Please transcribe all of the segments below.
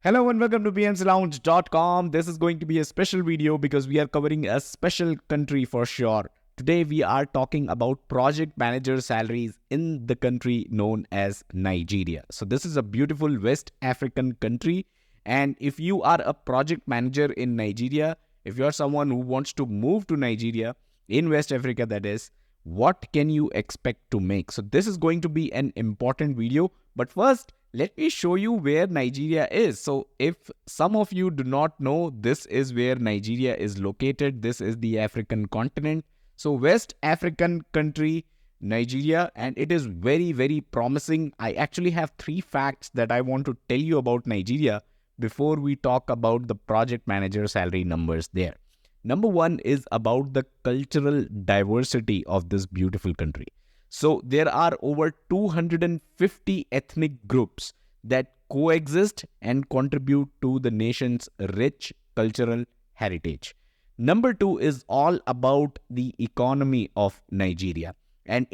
Hello and welcome to PMCLounge.com. This is going to be a special video because we are covering a special country for sure. Today we are talking about project manager salaries in the country known as Nigeria. So this is a beautiful West African country, and if you are a project manager in Nigeria, if you are someone who wants to move to Nigeria in West Africa, that is, what can you expect to make? So this is going to be an important video, but first let me show you where Nigeria is. So if some of you do not know, this is where Nigeria is located. This is the African continent. So West African country, Nigeria, and it is very, very promising. I actually have 3 facts that I want to tell you about Nigeria before we talk about the project manager salary numbers there. Number 1 is about the cultural diversity of this beautiful country. So there are over 250 ethnic groups that coexist and contribute to the nation's rich cultural heritage. Number 2 is all about the economy of Nigeria. And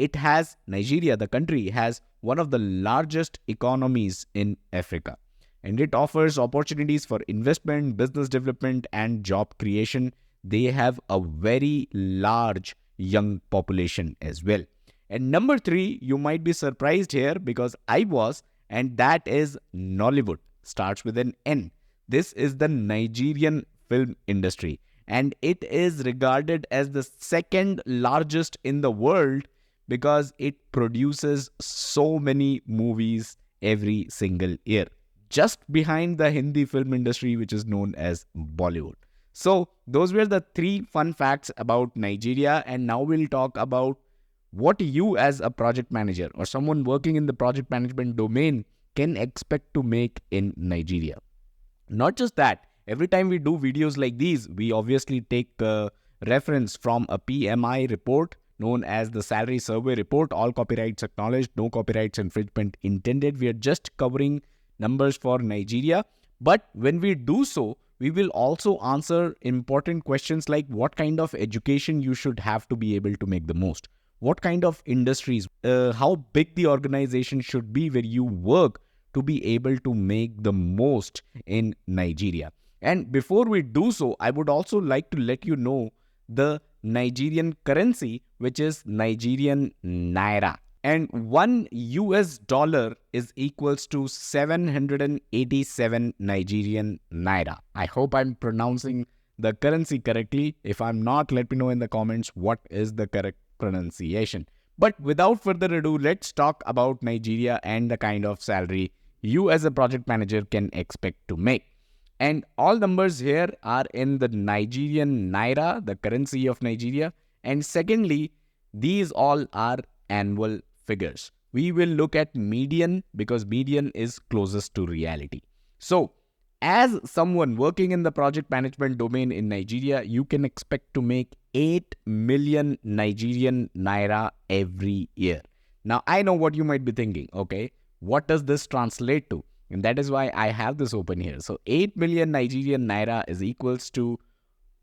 Nigeria, the country, has one of the largest economies in Africa. And it offers opportunities for investment, business development, and job creation. They have a very large young population as well. And number 3, you might be surprised here because I was, and that is Nollywood. Starts with an N. This is the Nigerian film industry, and it is regarded as the second largest in the world because it produces so many movies every single year, just behind the Hindi film industry, which is known as Bollywood. So those were the 3 fun facts about Nigeria, and now we'll talk about what you as a project manager or someone working in the project management domain can expect to make in Nigeria. Not just that, every time we do videos like these, we obviously take reference from a PMI report known as the Salary Survey Report. All copyrights acknowledged, no copyrights infringement intended. We are just covering numbers for Nigeria. But when we do so, we will also answer important questions like what kind of education you should have to be able to make the most. What kind of industries, how big the organization should be where you work to be able to make the most in Nigeria. And before we do so, I would also like to let you know the Nigerian currency, which is Nigerian Naira. And $1 is equals to 787 Nigerian Naira. I hope I'm pronouncing the currency correctly. If I'm not, let me know in the comments what is the correct pronunciation. But without further ado, let's talk about Nigeria and the kind of salary you as a project manager can expect to make. And all numbers here are in the Nigerian Naira, the currency of Nigeria. And secondly, these all are annual figures. We will look at median because median is closest to reality. So, as someone working in the project management domain in Nigeria, you can expect to make 8 million Nigerian Naira every year. Now, I know what you might be thinking, okay, what does this translate to? And that is why I have this open here. So, 8 million Nigerian Naira is equals to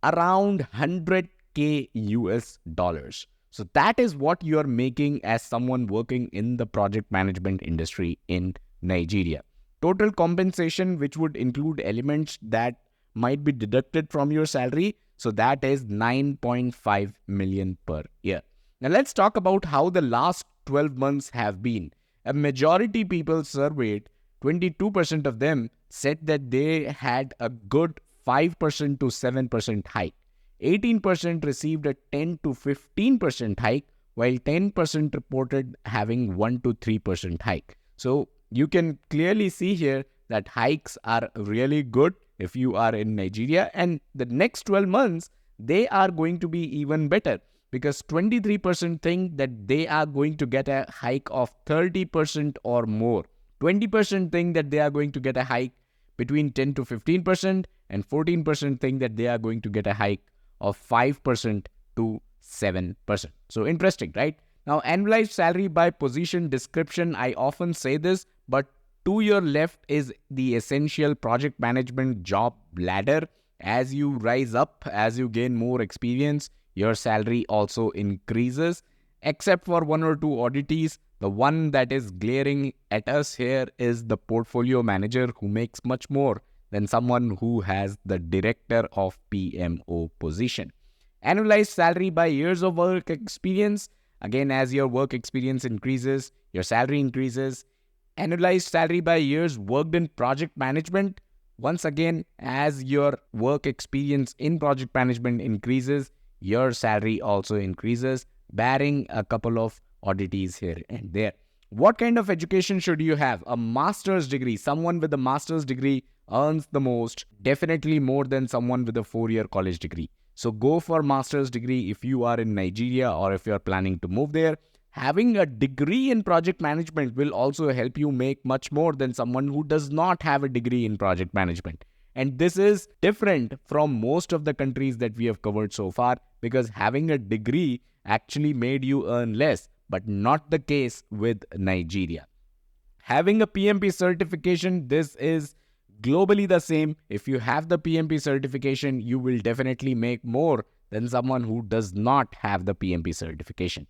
around 100K US dollars. So, that is what you are making as someone working in the project management industry in Nigeria. Total compensation, which would include elements that might be deducted from your salary, so that is 9.5 million per year. Now let's talk about how the last 12 months have been. A majority people surveyed, 22% of them said that they had a good 5% to 7% hike. 18% received a 10 to 15% hike, while 10% reported having 1 to 3% hike. So you can clearly see here that hikes are really good if you are in Nigeria, and the next 12 months, they are going to be even better because 23% think that they are going to get a hike of 30% or more. 20% think that they are going to get a hike between 10 to 15%, and 14% think that they are going to get a hike of 5% to 7%. So interesting, right? Now, annualized salary by position description, I often say this, but to your left is the essential project management job ladder. As you rise up, as you gain more experience, your salary also increases. Except for 1 or 2 oddities, the one that is glaring at us here is the portfolio manager, who makes much more than someone who has the director of PMO position. Annualized salary by years of work experience. Again, as your work experience increases, your salary increases. Annualized salary by years worked in project management. Once again, as your work experience in project management increases, your salary also increases, barring a couple of oddities here and there. What kind of education should you have? A master's degree. Someone with a master's degree earns the most, definitely more than someone with a 4-year college degree. So go for master's degree if you are in Nigeria or if you are planning to move there. Having a degree in project management will also help you make much more than someone who does not have a degree in project management. And this is different from most of the countries that we have covered so far, because having a degree actually made you earn less, but not the case with Nigeria. Having a PMP certification, this is globally the same. If you have the PMP certification, you will definitely make more than someone who does not have the PMP certification.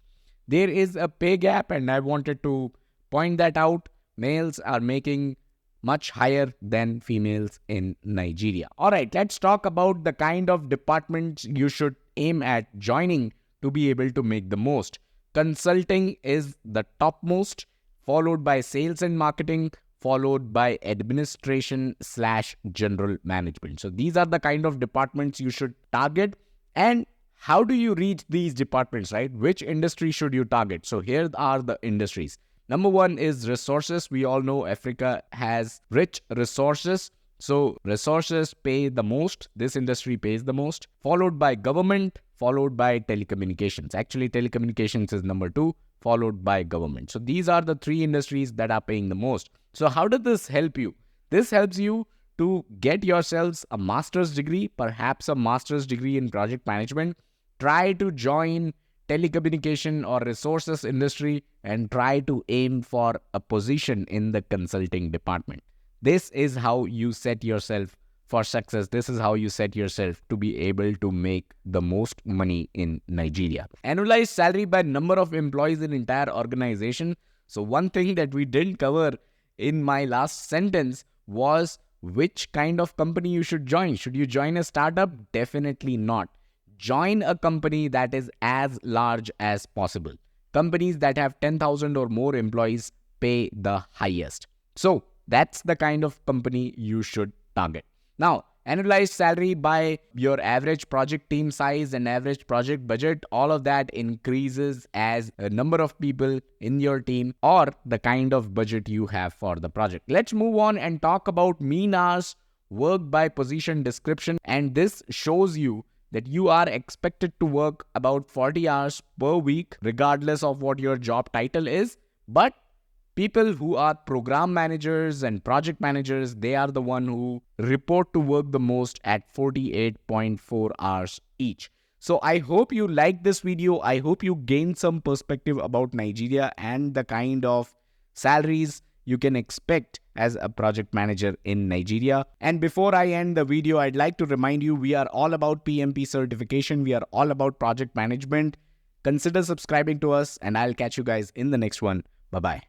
There is a pay gap, and I wanted to point that out. Males are making much higher than females in Nigeria. All right, let's talk about the kind of departments you should aim at joining to be able to make the most. Consulting is the topmost, followed by sales and marketing, followed by administration/general management. So these are the kind of departments you should target. And how do you reach these departments, right? Which industry should you target? So here are the industries. Number one is resources. We all know Africa has rich resources. So resources pay the most. This industry pays the most. Followed by government, followed by telecommunications. Actually, telecommunications is number 2, followed by government. So these are the 3 industries that are paying the most. So how does this help you? This helps you to get yourselves a master's degree, perhaps a master's degree in project management. Try to join telecommunication or resources industry and try to aim for a position in the consulting department. This is how you set yourself for success. This is how you set yourself to be able to make the most money in Nigeria. Annualized salary by number of employees in entire organization. So one thing that we didn't cover in my last sentence was which kind of company you should join. Should you join a startup? Definitely not. Join a company that is as large as possible. Companies that have 10,000 or more employees pay the highest. So that's the kind of company you should target. Now, annualized salary by your average project team size and average project budget, all of that increases as a number of people in your team or the kind of budget you have for the project. Let's move on and talk about mean hours worked by position description. And this shows you that you are expected to work about 40 hours per week, regardless of what your job title is. But people who are program managers and project managers, they are the one who report to work the most at 48.4 hours each. So I hope you liked this video. I hope you gained some perspective about Nigeria and the kind of salaries you can expect as a project manager in Nigeria. And before I end the video, I'd like to remind you, we are all about PMP certification. We are all about project management. Consider subscribing to us, and I'll catch you guys in the next one. Bye-bye.